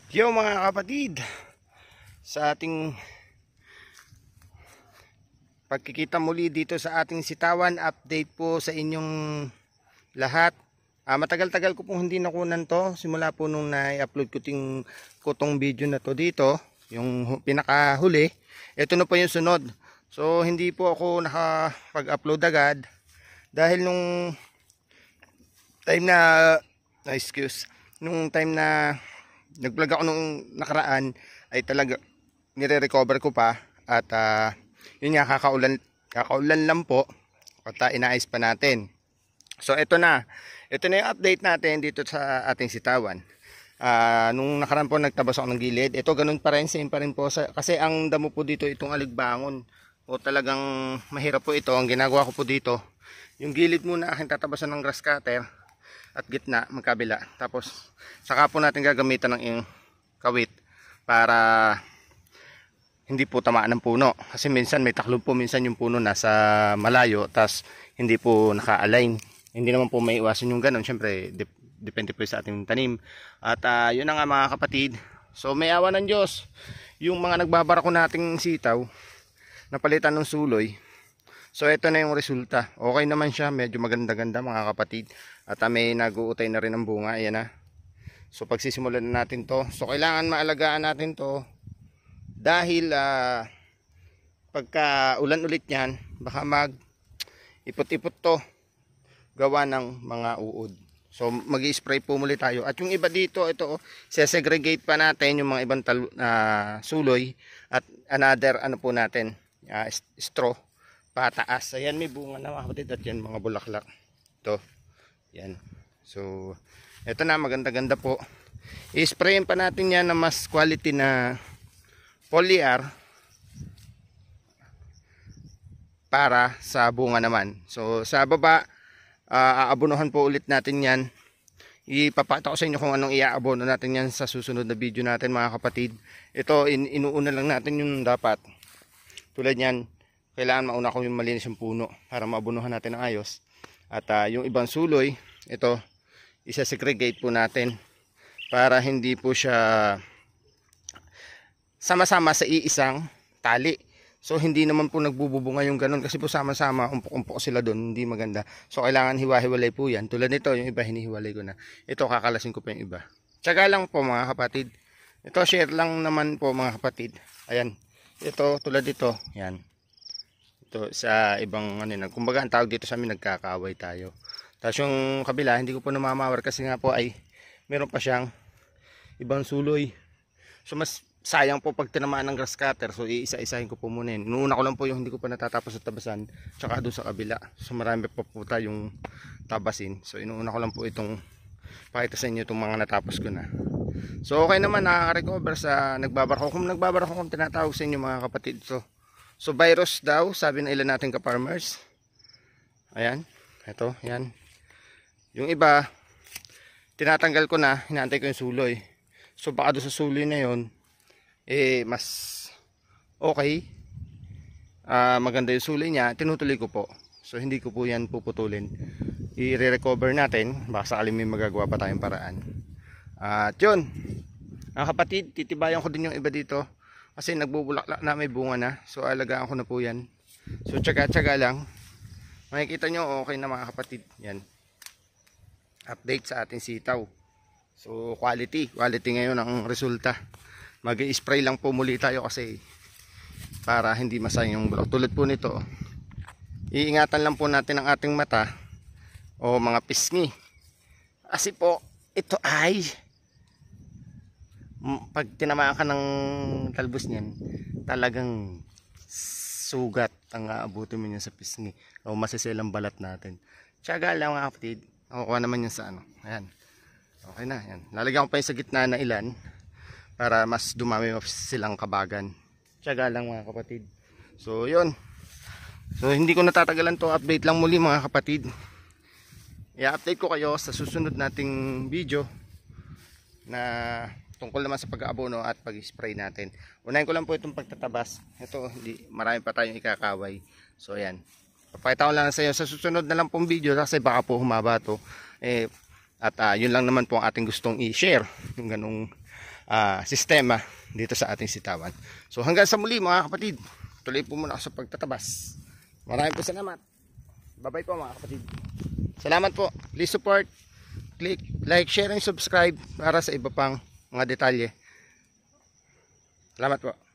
Yo mga kapatid, sa ating pagkikita muli dito sa ating sitawan, update po sa inyong lahat. Matagal-tagal ko pong hindi nakunan to, simula po nung na-upload ko tong video na to dito, yung pinakahuli. Ito na po yung sunod. So hindi po ako nakapag-upload agad dahil nung time na nag-vlog ako nung nakaraan ay talaga nire-recover ko pa at yun nga, kakaulan lang po at inaayos pa natin. So ito na yung update natin dito sa ating sitawan. Nung nakaraan po nagtabas ako ng gilid, ito ganun pa rin, same pa rin po kasi ang damo po dito itong aligbangon o talagang mahirap po ito. Ang ginagawa ko po dito, yung gilid muna aking tatabasan ng grass cutter at gitna magkabila, tapos saka po natin gagamitan ng kawit para hindi po tamaan ng puno, kasi minsan may taklob po, minsan yung puno nasa malayo tas hindi po naka-align. Hindi naman po may iwasan yung ganun, syempre depende po sa ating tanim. At yun na nga mga kapatid, so may awa ng Diyos, yung mga nagbabarako nating sitaw napalitan ng suloy. So ito na yung resulta. Okay naman siya, medyo maganda-ganda mga kapatid. At may nag-uutay na rin ang bunga, ayan na. So pagsisimulan na natin to. So kailangan maalagaan natin to dahil pagka ulan ulit yan, baka ipot-ipot to, gawa ng mga uod. So mag-i-spray po muli tayo. At yung iba dito, ito sesegregate pa natin yung mga ibang suloy at another po natin, straw pataas. Ayan, may bunga na mga kapatid, at yan mga bulaklak. Ito, yan. So ito na, maganda-ganda po. I-sprayin pa natin yan na mas quality na foliar para sa bunga naman. So sa baba, aabonohan po ulit natin yan. Ipapakita ko sa inyo kung anong iaabono natin yan sa susunod na video natin mga kapatid. Ito, inuuna lang natin yung dapat. Tulad yan, kailangan mauna ko yung malinis yung puno para maabonohan natin ng ayos. At yung ibang suloy, ito, isa-segregate po natin para hindi po siya sama-sama sa iisang tali. So hindi naman po nagbububunga yung ganun, kasi po sama-sama, umpok-umpok sila doon, hindi maganda. So kailangan hiwa-hiwalay po yan. Tulad nito, yung iba hinihiwalay ko na. Ito, kakalasin ko pa yung iba. Tiyaga lang po mga kapatid. Ito, share lang naman po mga kapatid. Ayan, ito, tulad dito, yan. Ito sa ibang kumbaga ang tawag dito sa amin, nagkakaaway tayo. Tapos yung kabila, hindi ko po namamawar kasi nga po ay meron pa siyang ibang suloy. So mas sayang po pag tinamaan ng grass cutter. So iisa-isahin ko po muna yun. Inuuna ko lang po yung hindi ko pa natatapos sa tabasan, tsaka doon sa kabila. So marami pa po tayong tabasin. So inuuna ko lang po itong pakita sa inyo itong mga natapos ko na. So okay naman, nakaka-recover sa nagbabarako. Kung nagbabarako kung tinatawag sa inyo mga kapatid. So virus daw, sabi na ilan natin ka-farmers. Ayan, ito, yan. Yung iba, tinatanggal ko na, hinantay ko yung suloy. So baka doon sa suloy na yon, mas okay, maganda yung suloy niya, tinutuloy ko po. So hindi ko po yan puputulin. I-recover natin, baka sakali may magagawa pa tayong paraan. At yun, mga kapatid, titibayan ko din yung iba dito. Kasi nagbubulaklak na, may bunga na. So alagaan ko na po yan. So tsaga-tsaga lang. Makikita nyo, okay na mga kapatid. Yan. Update sa ating sitaw. So quality ngayon ang resulta. Mag-i-spray lang po muli tayo kasi para hindi masayang yung bulok. Tulad po nito, iingatan lang po natin ang ating mata o mga pisngi. Kasi po, ito ay pag tinamaan ka ng talbos niyan, talagang sugat ang aabutin mo niya sa pisngi o masiselang balat natin. Tiyaga lang mga kapatid. Nakukuha naman yan sa ayan, okay na yan. Lalagyan ko pa yung sa gitna na ilan para mas dumami silang kabagan. Tiyaga lang mga kapatid. So yun, so hindi ko natatagalan to, update lang muli mga kapatid. I-update ko kayo sa susunod nating video na tungkol naman sa pag-aabono at pag-spray natin. Unahin ko lang po itong pagtatabas. Ito, marami pa tayong ikakaway. So ayan, papakita ko lang sa inyo sa susunod na lang pong video kasi baka po humaba to. At yun lang naman po ang ating gustong i-share, yung ganung sistema dito sa ating sitawan. So hanggang sa muli mga kapatid, tuloy po muna ako sa pagtatabas. Maraming po salamat. Bye-bye po mga kapatid. Salamat po. Please support, click, like, share, and subscribe para sa iba pang mga detalye. Salamat po.